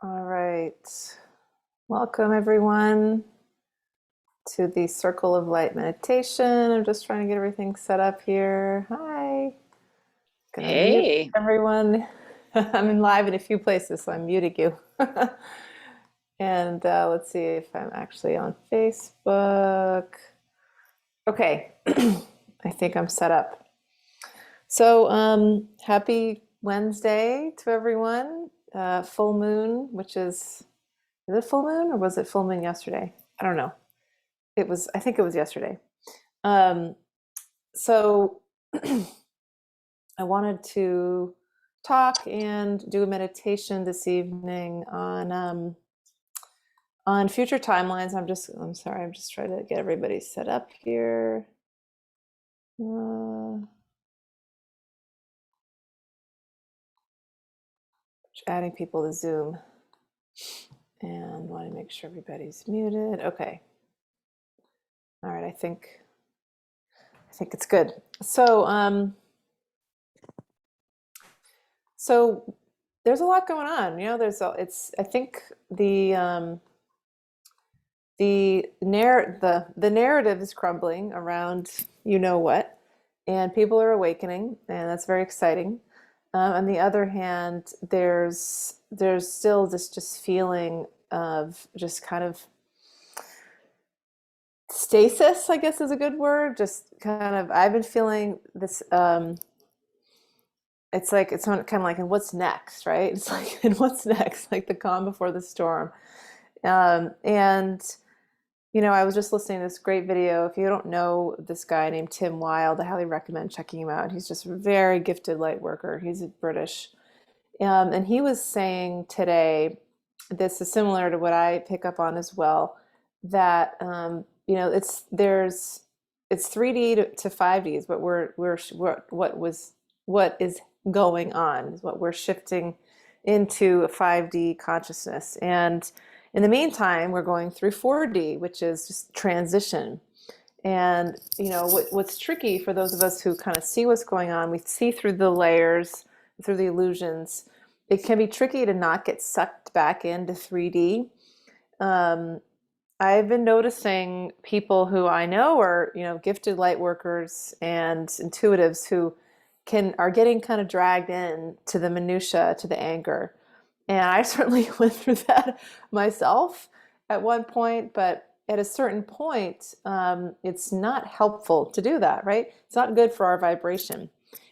All right. Welcome, everyone, to the Circle of Light meditation. I'm just trying to get everything set up here. Hi. Gonna mute Hey, everyone. I'm in live in a few places, so I'm muting you. And let's see if I'm actually on Facebook. Okay. I think I'm set up. So, happy Wednesday to everyone. Full moon, which is it full moon or was it full moon yesterday? I don't know. I think it was yesterday. Um, so I wanted to talk and do a meditation this evening on future timelines. I'm sorry, I'm just trying to get everybody set up here. Adding people to Zoom and want to make sure everybody's muted. Okay. All right, I think it's good. So there's a lot going on. I think the narrative is crumbling around what, and people are awakening, and that's very exciting. On the other hand, there's still this just feeling of just kind of stasis, I guess is a good word. Just kind of, I've been feeling this. It's kind of like, and what's next, right? It's like, and what's next? Like the calm before the storm. And I was just listening to this great video. If you don't know this guy named Tim Wilde, I highly recommend checking him out. He's just a very gifted light worker. He's British. And he was saying today, this is similar to what I pick up on as well, that it's 3D to 5D is what is going on, is what we're shifting into a 5D consciousness. And in the meantime, we're going through 4D, which is just transition. And what's tricky for those of us who kind of see what's going on, we see through the layers, through the illusions. It can be tricky to not get sucked back into 3D. I've been noticing people who I know are, gifted light workers and intuitives who are getting kind of dragged in to the minutia, to the anger. And I certainly went through that myself at one point, but at a certain point, it's not helpful to do that, right? It's not good for our vibration,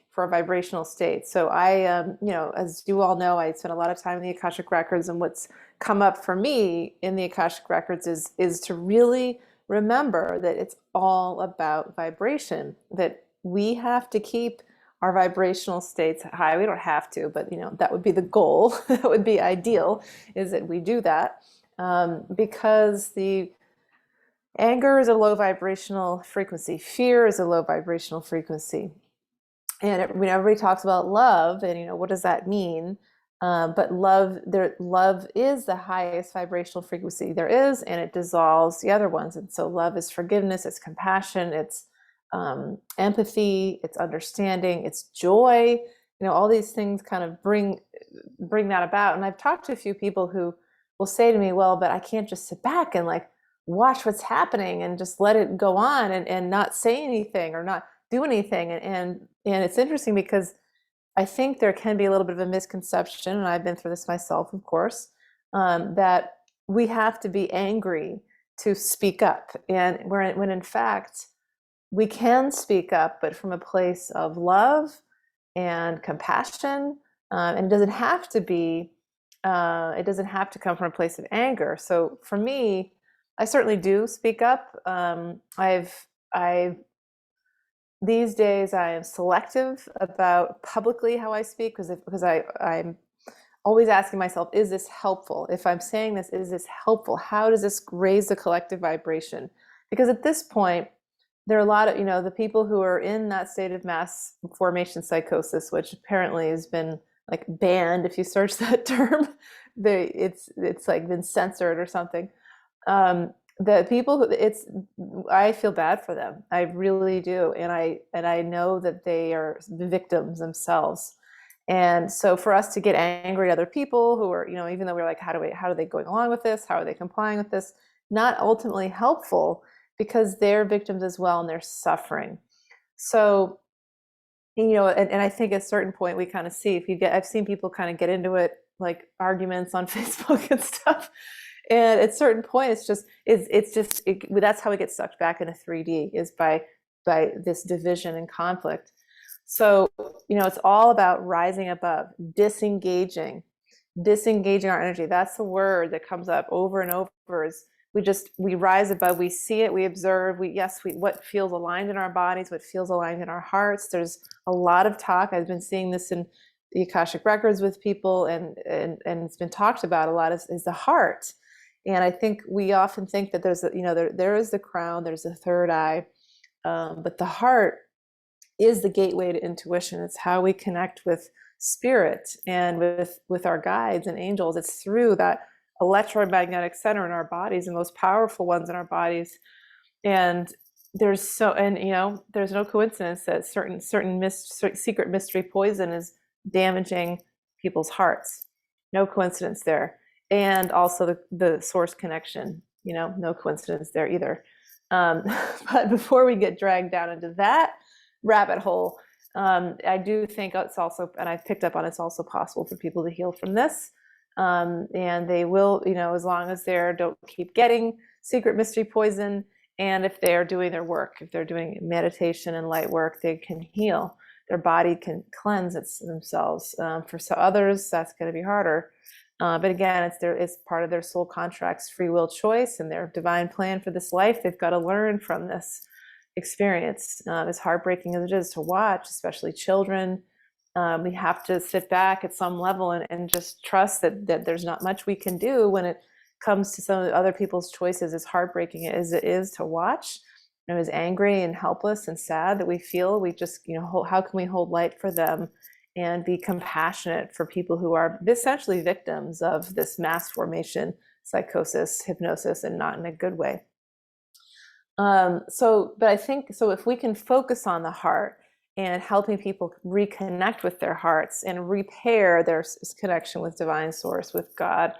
for our vibrational state. So as you all know, I spent a lot of time in the Akashic Records, and what's come up for me in the Akashic Records is to really remember that it's all about vibration, that we have to keep our vibrational states high. We don't have to, but that would be the goal. That would be ideal, is that we do that, because the anger is a low vibrational frequency. Fear is a low vibrational frequency. And everybody talks about love, and what does that mean? But love is the highest vibrational frequency there is, and it dissolves the other ones. And so love is forgiveness, it's compassion, it's empathy, it's understanding, it's joy. All these things kind of bring that about. And I've talked to a few people who will say to me, well, but I can't just sit back and like watch what's happening and just let it go on and not say anything or not do anything. And it's interesting because I think there can be a little bit of a misconception, and I've been through this myself, of course, that we have to be angry to speak up. And when in fact, we can speak up, but from a place of love and compassion. And it doesn't have to come from a place of anger. So for me, I certainly do speak up. I've these days I am selective about publicly how I speak, because I'm always asking myself, is this helpful? If I'm saying this, is this helpful? How does this raise the collective vibration? Because at this point, there are a lot of, the people who are in that state of mass formation psychosis, which apparently has been like banned. If you search that term, it's like been censored or something. The people I feel bad for them. I really do. And I know that they are the victims themselves. And so for us to get angry at other people who are, even though we're like, how are they going along with this? How are they complying with this? Not ultimately helpful, because they're victims as well and they're suffering. So, and I think at a certain point we kind of see, I've seen people kind of get into it, like arguments on Facebook and stuff. And at a certain point, that's how we get sucked back into 3D, is by this division and conflict. So, it's all about rising above, disengaging our energy. That's the word that comes up over and over, is we rise above, we see it, we observe, what feels aligned in our bodies, what feels aligned in our hearts. There's a lot of talk. I've been seeing this in the Akashic Records with people, and it's been talked about a lot, is the heart. And I think we often think that there is the crown, there's a third eye, but the heart is the gateway to intuition. It's how we connect with spirit and with our guides and angels. It's through that electromagnetic center in our bodies, the most powerful ones in our bodies. And there's no coincidence that certain secret mystery poison is damaging people's hearts. No coincidence there. And also the source connection, no coincidence there either. But before we get dragged down into that rabbit hole, I do think it's also, and I've picked up on, it's also possible for people to heal from this. And they will, as long as don't keep getting secret mystery poison. And if they're doing their work, if they're doing meditation and light work, they can heal. Their body can cleanse themselves. For others, that's going to be harder. But again, it's part of their soul contract's free will choice and their divine plan for this life. They've got to learn from this experience. As heartbreaking as it is to watch, especially children, we have to sit back at some level and just trust that there's not much we can do when it comes to some of other people's choices. As heartbreaking as it is to watch, as angry and helpless and sad that we feel, we just, how can we hold light for them and be compassionate for people who are essentially victims of this mass formation, psychosis, hypnosis, and not in a good way. But I think, so if we can focus on the heart and helping people reconnect with their hearts and repair their connection with divine source, with God,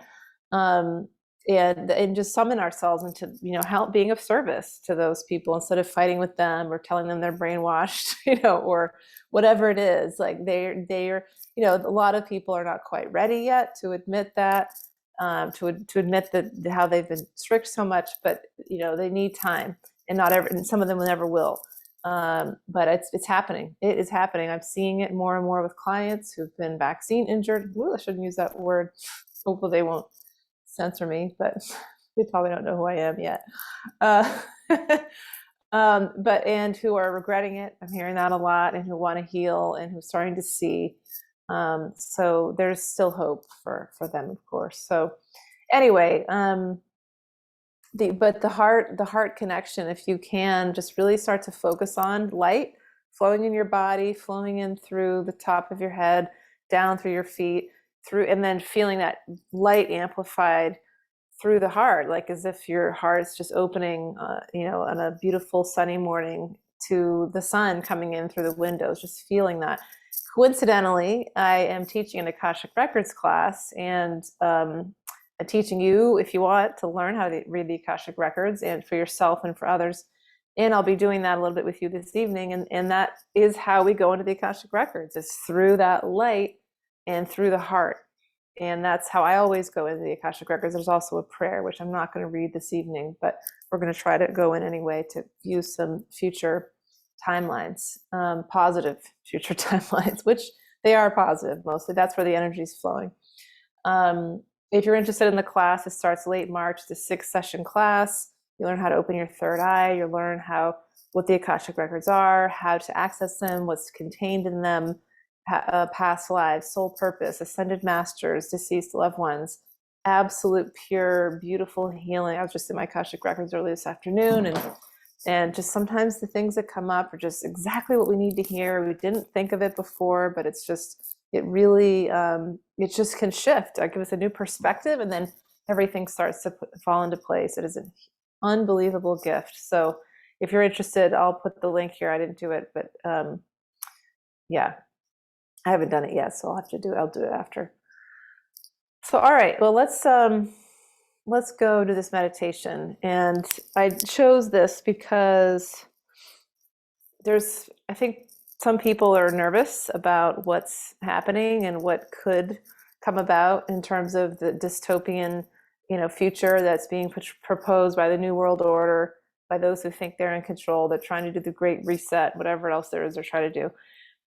and just summon ourselves into, help being of service to those people instead of fighting with them or telling them they're brainwashed, or whatever it is. Like they're, a lot of people are not quite ready yet to admit that, to admit that how they've been tricked so much, but they need time, and some of them never will. But it's happening. It is happening. I'm seeing it more and more with clients who've been vaccine injured. Ooh, I shouldn't use that word. Hopefully they won't censor me, but they probably don't know who I am yet. And who are regretting it. I'm hearing that a lot, and who want to heal and who are starting to see. So there's still hope for them, of course. So anyway, the heart connection, if you can just really start to focus on light flowing in your body, flowing in through the top of your head, down through your feet, and then feeling that light amplified through the heart, like as if your heart's just opening, on a beautiful sunny morning to the sun coming in through the windows, just feeling that. Coincidentally, I am teaching an Akashic Records class, and I'm teaching you, if you want to learn how to read the Akashic Records, and for yourself and for others. And I'll be doing that a little bit with you this evening. And that is how we go into the Akashic Records. It's through that light and through the heart. And that's how I always go into the Akashic Records. There's also a prayer, which I'm not going to read this evening, but we're going to try to go in anyway to view some future timelines, positive future timelines, which they are positive mostly. That's where the energy is flowing. If you're interested in the class, it starts late March. It's a 6-session class. You learn how to open your third eye. You learn what the Akashic Records are, how to access them, what's contained in them, past lives, soul purpose, ascended masters, deceased loved ones, absolute pure, beautiful healing. I was just in my Akashic Records early this afternoon, and just sometimes the things that come up are just exactly what we need to hear. We didn't think of it before, but it really, it just can shift. Give us a new perspective, and then everything starts to fall into place. It is an unbelievable gift. So if you're interested, I'll put the link here. I didn't do it, but yeah. I haven't done it yet, so I'll do it after. So, all right, well, let's go to this meditation. And I chose this because I think some people are nervous about what's happening and what could come about in terms of the dystopian, future that's being proposed by the New World Order, by those who think they're in control. They're trying to do the Great Reset, whatever else there is they're trying to do.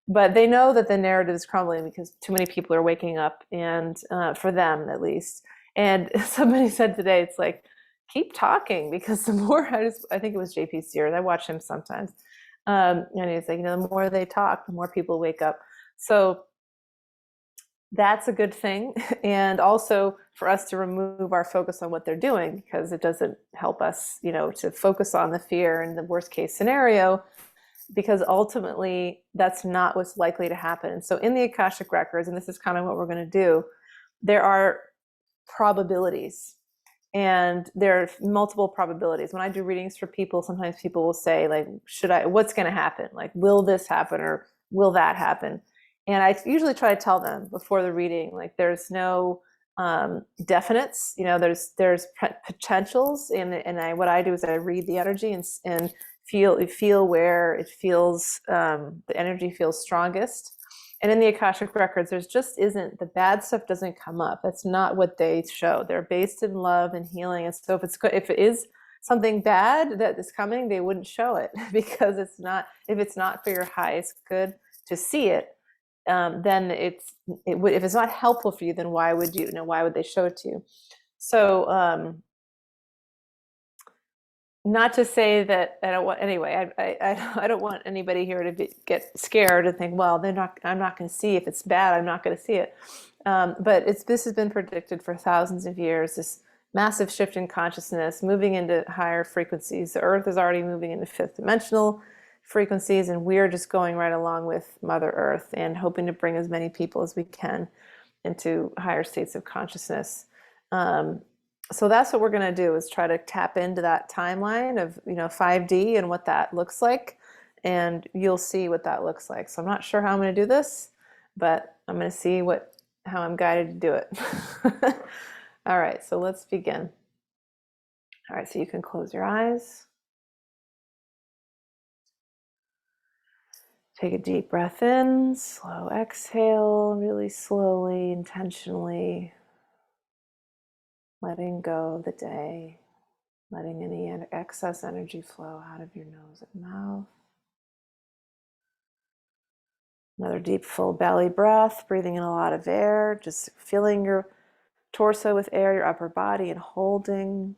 But they know that the narrative is crumbling because too many people are waking up, and for them at least. And somebody said today, it's like, keep talking, because the more I think it was JP Sears, I watch him sometimes. And he's like, the more they talk, the more people wake up. So that's a good thing. And also for us to remove our focus on what they're doing, because it doesn't help us, to focus on the fear and the worst case scenario, because ultimately that's not what's likely to happen. So in the Akashic Records, and this is kind of what we're going to do, there are probabilities. And there are multiple probabilities. When I do readings for people, sometimes people will say, like, what's going to happen? Like, will this happen or will that happen? And I usually try to tell them before the reading, like, there's no definites, there's potentials. And what I do is I read the energy and feel where it feels, the energy feels strongest. And in the Akashic Records, the bad stuff doesn't come up. That's not what they show. They're based in love and healing. And so if it is something bad that is coming, they wouldn't show it, because if it's not for your highest good to see it, then if it's not helpful for you, then why would they show it to you? So, not to say that I don't want, anyway, I don't want anybody here to get scared and think, well, I'm not going to see, if it's bad, I'm not going to see it. But this has been predicted for thousands of years, this massive shift in consciousness, moving into higher frequencies. The Earth is already moving into fifth dimensional frequencies, and we're just going right along with Mother Earth and hoping to bring as many people as we can into higher states of consciousness. So that's what we're going to do, is try to tap into that timeline of 5D and what that looks like, and you'll see what that looks like. So I'm not sure how I'm going to do this, but I'm going to see how I'm guided to do it. All right, so let's begin. All right, so you can close your eyes. Take a deep breath in, slow exhale, really slowly, intentionally. Letting go of the day, letting any excess energy flow out of your nose and mouth. Another deep, full belly breath, breathing in a lot of air, just filling your torso with air, your upper body, and holding.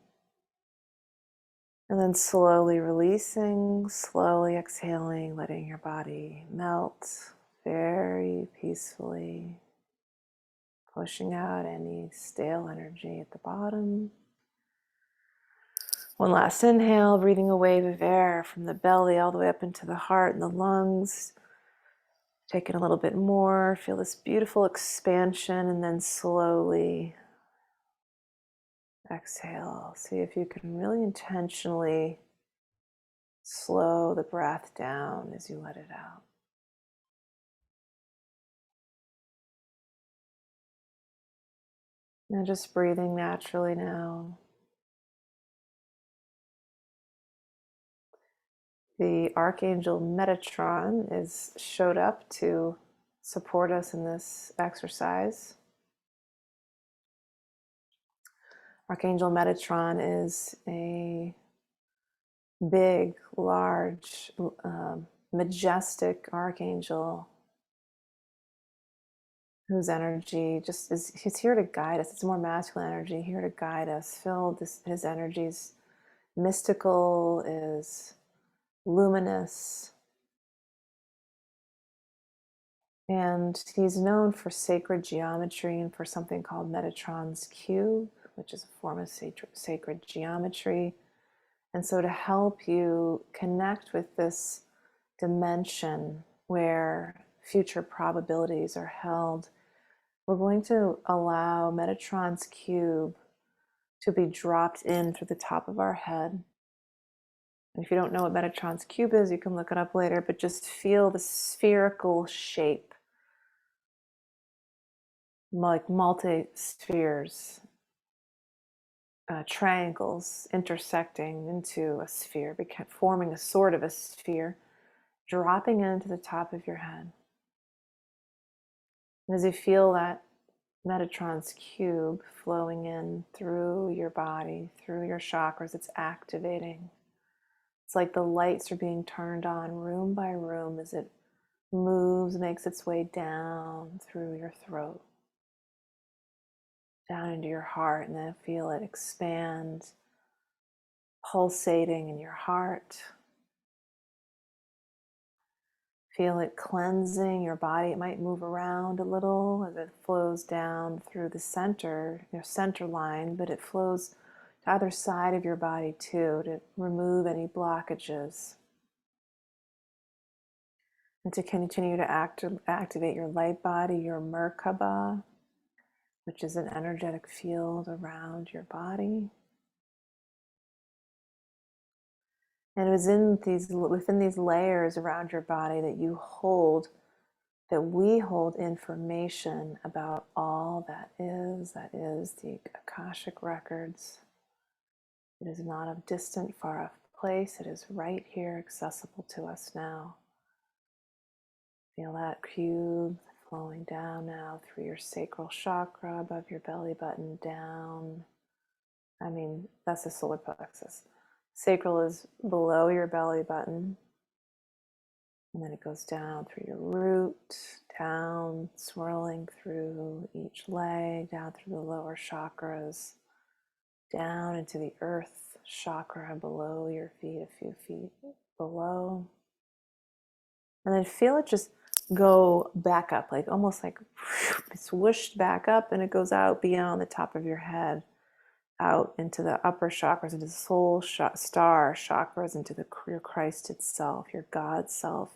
And then slowly releasing, slowly exhaling, letting your body melt very peacefully, pushing out any stale energy at the bottom. One last inhale, breathing a wave of air from the belly all the way up into the heart and the lungs. Taking a little bit more, feel this beautiful expansion, and then slowly exhale. See if you can really intentionally slow the breath down as you let it out. And just breathing naturally now. The Archangel Metatron showed up to support us in this exercise. Archangel Metatron is a big, large, majestic archangel whose energy he's here to guide us. It's more masculine energy, here to guide us. His energy is mystical, is luminous. And he's known for sacred geometry and for something called Metatron's cube, which is a form of sacred geometry. And so to help you connect with this dimension where future probabilities are held, we're going to allow Metatron's cube to be dropped in through the top of our head. And if you don't know what Metatron's cube is, you can look it up later, but just feel the spherical shape like multi-spheres, triangles intersecting into a sphere, forming a sort of a sphere, dropping into the top of your head. And as you feel that Metatron's cube flowing in through your body, through your chakras, it's activating. It's like the lights are being turned on room by room as it moves, makes its way down through your throat, down into your heart, and then feel it expand, pulsating in your heart. Feel it cleansing your body. It might move around a little as it flows down through the center, your center line, but it flows to either side of your body too, to remove any blockages. And to continue to activate your light body, your Merkaba, which is an energetic field around your body. And it is within these layers around your body that we hold information about all that is the Akashic Records. It is not a distant, far off place. It is right here, accessible to us now. Feel that cube flowing down now through your sacral chakra, above your belly button, down. That's the solar plexus. Sacral is below your belly button. And then it goes down through your root, down, swirling through each leg, down through the lower chakras, down into the earth chakra below your feet, a few feet below. And then feel it just go back up, like almost like it's whooshed back up, and it goes out beyond the top of your head, out into the upper chakras, into the soul star chakras, into your Christ itself, your God self.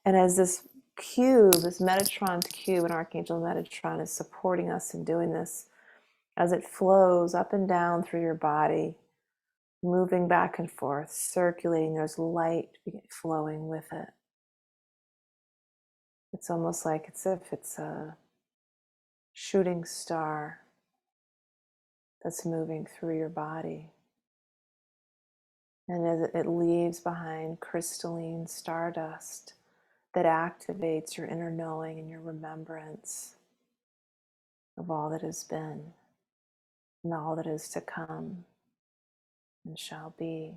And as this cube, this Metatron's cube, and Archangel Metatron is supporting us in doing this, as it flows up and down through your body, moving back and forth, circulating, there's light flowing with it. It's almost like it's a shooting star that's moving through your body. And as it leaves behind crystalline stardust that activates your inner knowing and your remembrance of all that has been and all that is to come and shall be.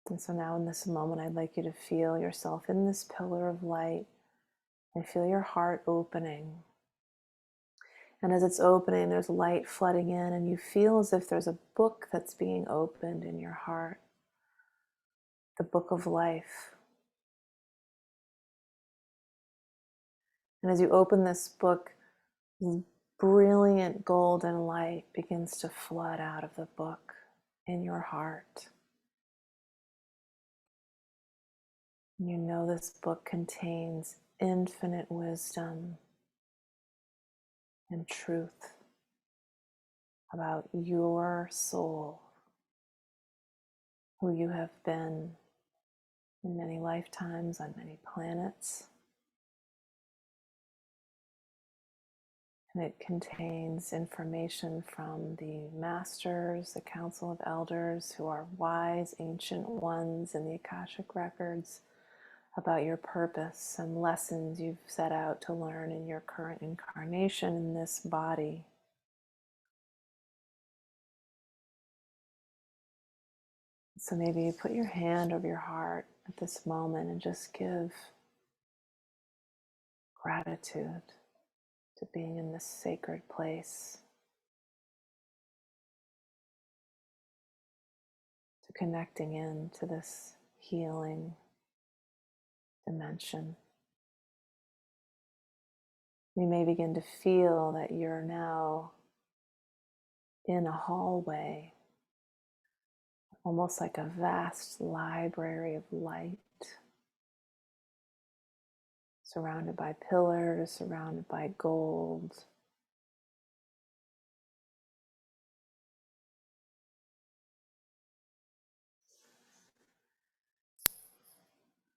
And so now in this moment, I'd like you to feel yourself in this pillar of light and feel your heart opening. And as it's opening, there's light flooding in, and you feel as if there's a book that's being opened in your heart, the book of life. And as you open this book, brilliant golden light begins to flood out of the book in your heart. You know this book contains infinite wisdom and truth about your soul, who you have been in many lifetimes on many planets. And it contains information from the masters, the council of elders, who are wise, ancient ones in the Akashic Records, about your purpose and lessons you've set out to learn in your current incarnation in this body. So maybe you put your hand over your heart at this moment and just give gratitude to being in this sacred place, to connecting in to this healing dimension. You may begin to feel that you're now in a hallway, almost like a vast library of light, surrounded by pillars, surrounded by gold.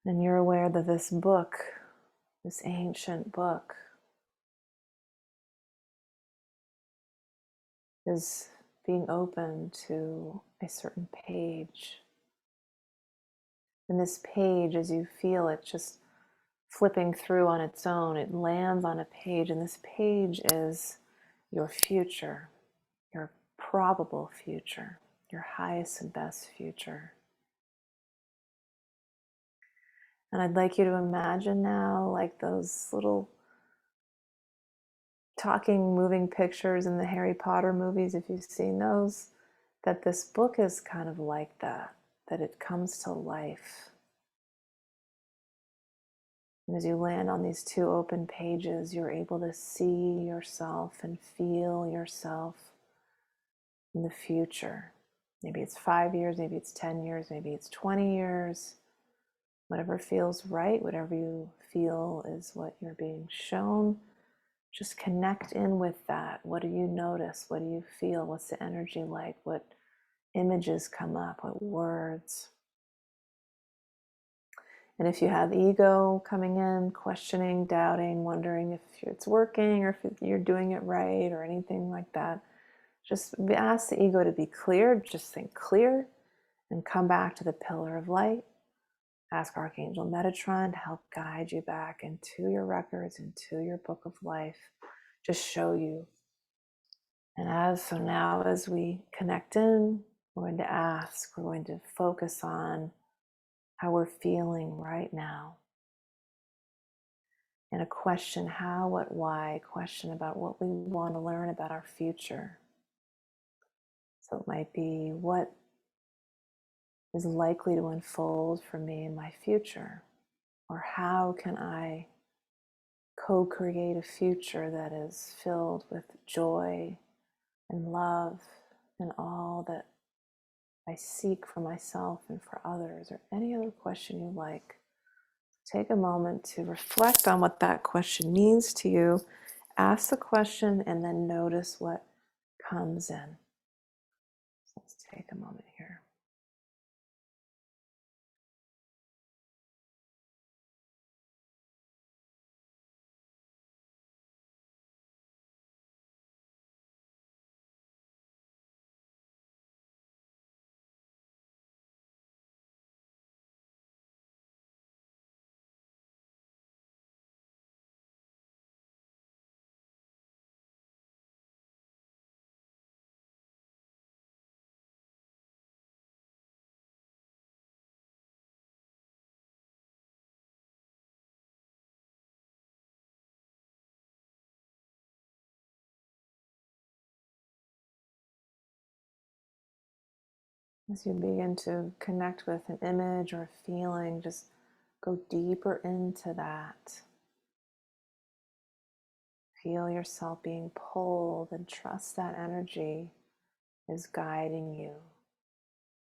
And you're aware that this book this ancient book is being opened to a certain page. And this page, as you feel it just flipping through on its own, it lands on a page, and this page is your future, your probable future, your highest and best future. And I'd like you to imagine now, like those little talking, moving pictures in the Harry Potter movies, if you've seen those, that this book is kind of like that, that it comes to life. And as you land on these two open pages, you're able to see yourself and feel yourself in the future. Maybe it's 5 years, maybe it's 10 years, maybe it's 20 years. Whatever feels right, whatever you feel is what you're being shown. Just connect in with that. What do you notice? What do you feel? What's the energy like? What images come up? What words? And if you have ego coming in, questioning, doubting, wondering if it's working or if you're doing it right or anything like that, just ask the ego to be clear. Just think clear and come back to the pillar of light. Ask Archangel Metatron to help guide you back into your records, into your book of life. Just show you. And so now as we connect in, we're going to ask, we're going to focus on how we're feeling right now. And a question, how, what, why, question about what we want to learn about our future. So it might be, what is likely to unfold for me in my future? Or how can I co-create a future that is filled with joy and love and all that I seek for myself and for others, or any other question you like. Take a moment to reflect on what that question means to you. Ask the question and then notice what comes in. So let's take a moment here. As you begin to connect with an image or a feeling, just go deeper into that. Feel yourself being pulled and trust that energy is guiding you.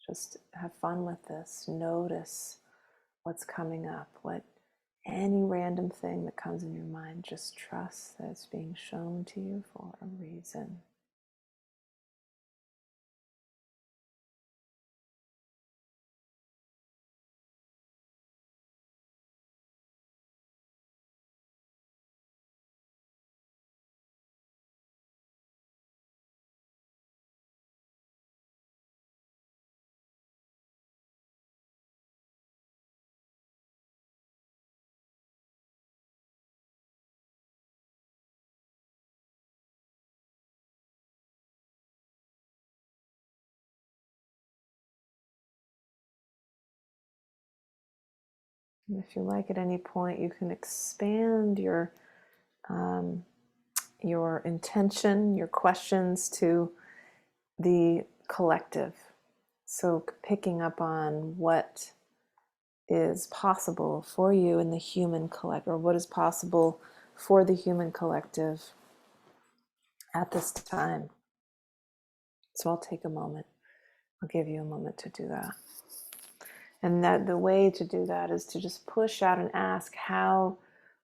Just have fun with this. Notice what's coming up, any random thing that comes in your mind, just trust that it's being shown to you for a reason. And if you like, at any point, you can expand your intention, your questions to the collective. So picking up on what is possible for you in the human collective, or what is possible for the human collective at this time. So I'll take a moment. I'll give you a moment to do that. And that the way to do that is to just push out and ask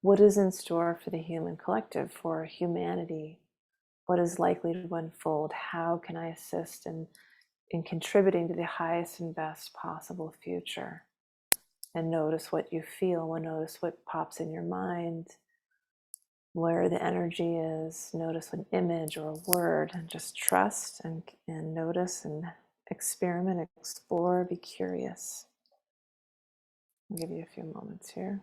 what is in store for the human collective, for humanity? What is likely to unfold? How can I assist in contributing to the highest and best possible future? and notice what you feel, and notice what pops in your mind, where the energy is. Notice an image or a word, and just trust and notice and experiment, explore, be curious. I'll give you a few moments here.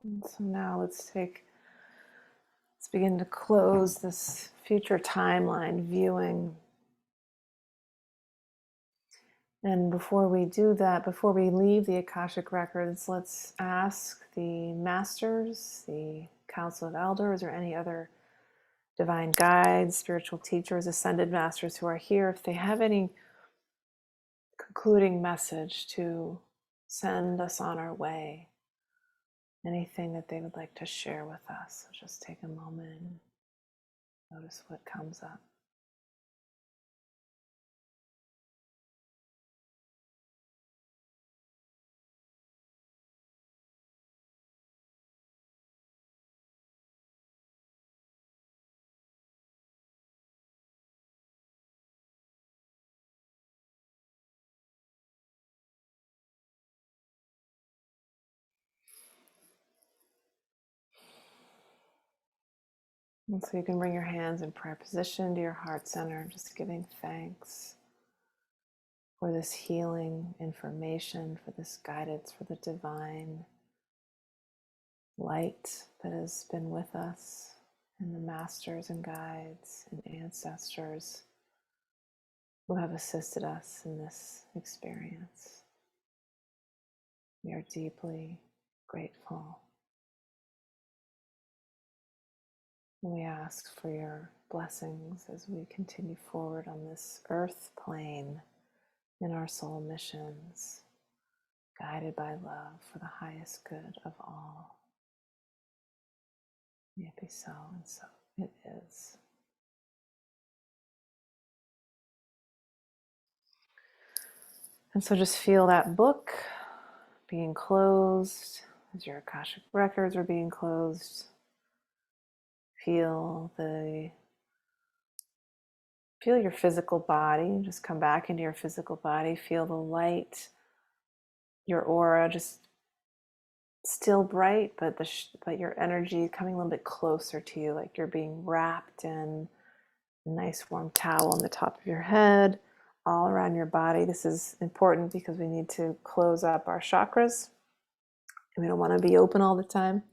And so now let's begin to close this future timeline viewing. And before we do that, before we leave the Akashic Records, let's ask the masters, the Council of Elders, or any other divine guides, spiritual teachers, ascended masters who are here, if they have any concluding message to send us on our way, anything that they would like to share with us. So just take a moment and notice what comes up. And so you can bring your hands in prayer position to your heart center, just giving thanks for this healing information, for this guidance, for the divine light that has been with us, and the masters and guides and ancestors who have assisted us in this experience. We are deeply grateful. We ask for your blessings as we continue forward on this earth plane in our soul missions, guided by love for the highest good of all. May it be so, and so it is. And so just feel that book being closed as your Akashic Records are being closed. Feel your physical body. Just come back into your physical body. Feel the light, your aura just still bright, but but your energy coming a little bit closer to you, like you're being wrapped in a nice warm towel on the top of your head, all around your body. This is important because we need to close up our chakras. We don't want to be open all the time,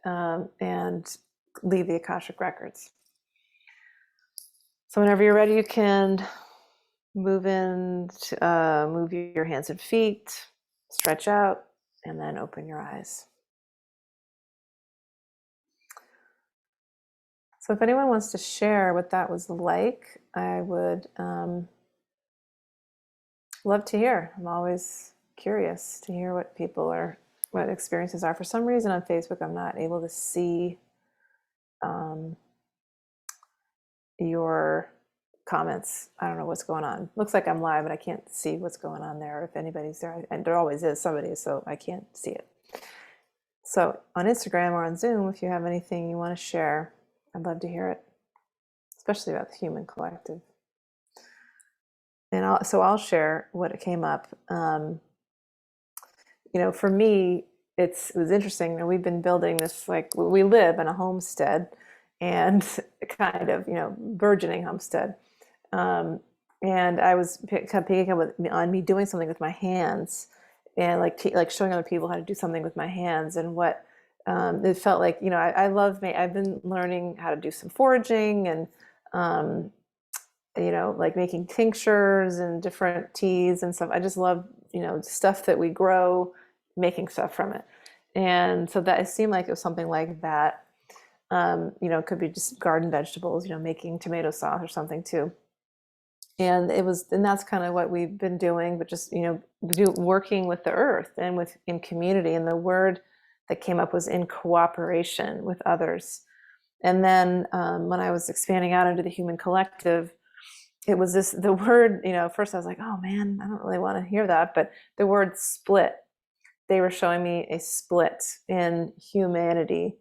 and leave the Akashic Records. So whenever you're ready, you can move your hands and feet, stretch out, and then open your eyes. So if anyone wants to share what that was like, I would love to hear. I'm always curious to hear what experiences are. For some reason on Facebook, I'm not able to see your comments. I don't know what's going on. Looks like I'm live, but I can't see what's going on there. If anybody's there, and there always is somebody, so I can't see it. So on Instagram or on Zoom, if you have anything you want to share, I'd love to hear it, especially about the human collective. And I'll share what came up. For me, it was interesting. You know, we've been building this, like we live in a homestead, and kind of, you know, burgeoning homestead. Um, and I was kind of picking up on me doing something with my hands, and like showing other people how to do something with my hands, and what it felt like. You know, I love I've been learning how to do some foraging, and um, you know, like making tinctures and different teas and stuff. I just love, you know, stuff that we grow, making stuff from it. And so that it seemed like it was something like that. You know, it could be just garden vegetables, you know, making tomato sauce or something too. And that's kind of what we've been doing, but just, you know, working with the earth and in community. And the word that came up was in cooperation with others. And then when I was expanding out into the human collective, it was the word, you know, at first I was like, oh man, I don't really want to hear that. But the word split, they were showing me a split in humanity.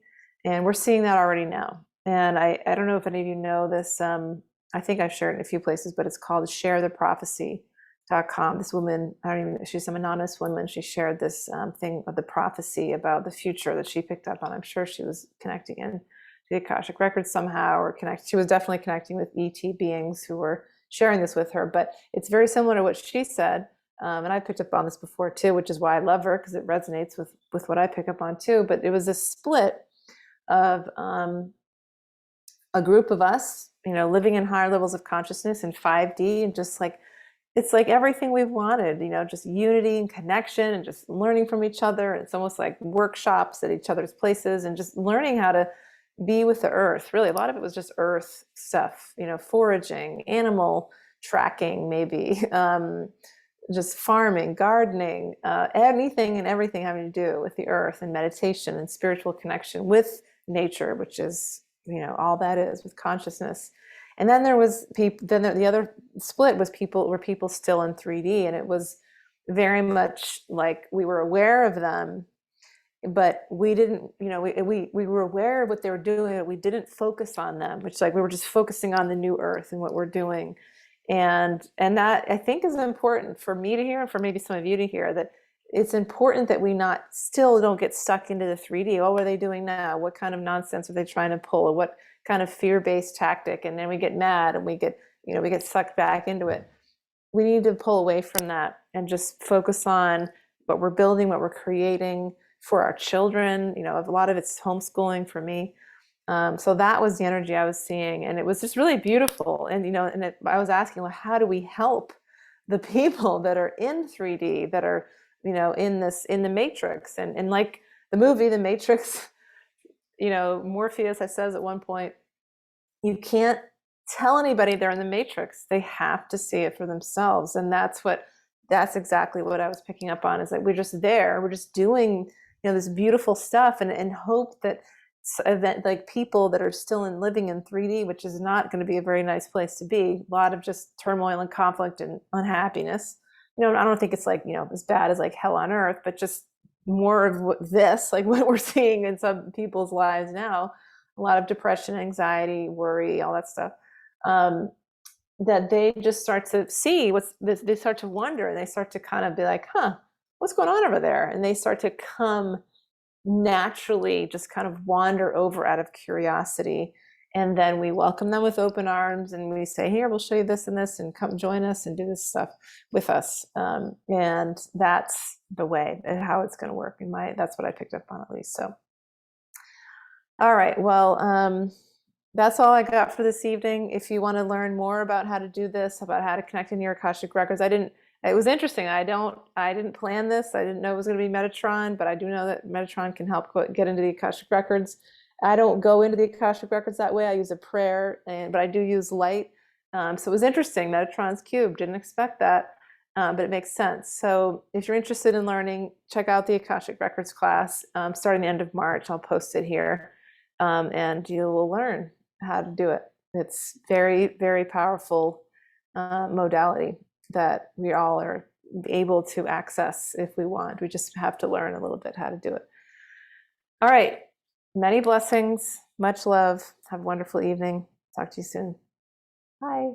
And we're seeing that already now. And I don't know if any of you know this. I think I've shared it in a few places, but it's called sharetheprophecy.com. This woman, she's some anonymous woman. She shared this thing of the prophecy about the future that she picked up on. I'm sure she was connecting in the Akashic Records somehow, or she was definitely connecting with ET beings who were sharing this with her. But it's very similar to what she said. And I picked up on this before too, which is why I love her, because it resonates with what I pick up on too. But it was this split of a group of us, you know, living in higher levels of consciousness in 5D, and just like, it's like everything we've wanted, you know, just unity and connection and just learning from each other. And it's almost like workshops at each other's places, and just learning how to be with the earth. Really, a lot of it was just earth stuff, you know, foraging, animal tracking, maybe, just farming, gardening, anything and everything having to do with the earth, and meditation and spiritual connection with nature, which is, you know, all that is, with consciousness. And then there was people, then the other split was people still in 3D. And it was very much like we were aware of them, but we didn't, you know, we were aware of what they were doing, but we didn't focus on them, which, like, we were just focusing on the new earth and what we're doing. And that, I think, is important for me to hear, and for maybe some of you to hear, that it's important that we still don't get stuck into the 3D. Oh, what are they doing now? What kind of nonsense are they trying to pull? Or what kind of fear-based tactic? And then we get mad, and we get sucked back into it. We need to pull away from that and just focus on what we're building, what we're creating for our children. You know, a lot of it's homeschooling for me. So that was the energy I was seeing, and it was just really beautiful. And, you know, I was asking, well, how do we help the people that are in 3D, that are, you know, in the Matrix, and like the movie, The Matrix, you know, Morpheus, I says at one point, you can't tell anybody they're in the Matrix. They have to see it for themselves. And that's exactly what I was picking up on, is that we're just there, we're just doing, you know, this beautiful stuff, and hope that like people that are still living in 3D, which is not going to be a very nice place to be. A lot of just turmoil and conflict and unhappiness. You know, I don't think it's like, you know, as bad as like hell on earth, but just more of like what we're seeing in some people's lives now. A lot of depression, anxiety, worry, all that stuff. That they just start to see they start to wonder, and they start to kind of be like, huh, what's going on over there? And they start to come naturally, just kind of wander over out of curiosity. And then we welcome them with open arms, and we say, here, we'll show you this and this, and come join us and do this stuff with us. And that's the way, and how it's going to work. That's what I picked up on, at least. So, all right, well, that's all I got for this evening. If you want to learn more about how to do this, about how to connect in your Akashic Records, it was interesting. I didn't plan this. I didn't know it was going to be Metatron, but I do know that Metatron can help get into the Akashic Records. I don't go into the Akashic Records that way. I use a prayer, but I do use light. So it was interesting. Metatron's cube. Didn't expect that, but it makes sense. So if you're interested in learning, check out the Akashic Records class starting the end of March. I'll post it here, and you will learn how to do it. It's very, very powerful modality that we all are able to access if we want. We just have to learn a little bit how to do it. All right. Many blessings. Much love. Have a wonderful evening. Talk to you soon. Bye.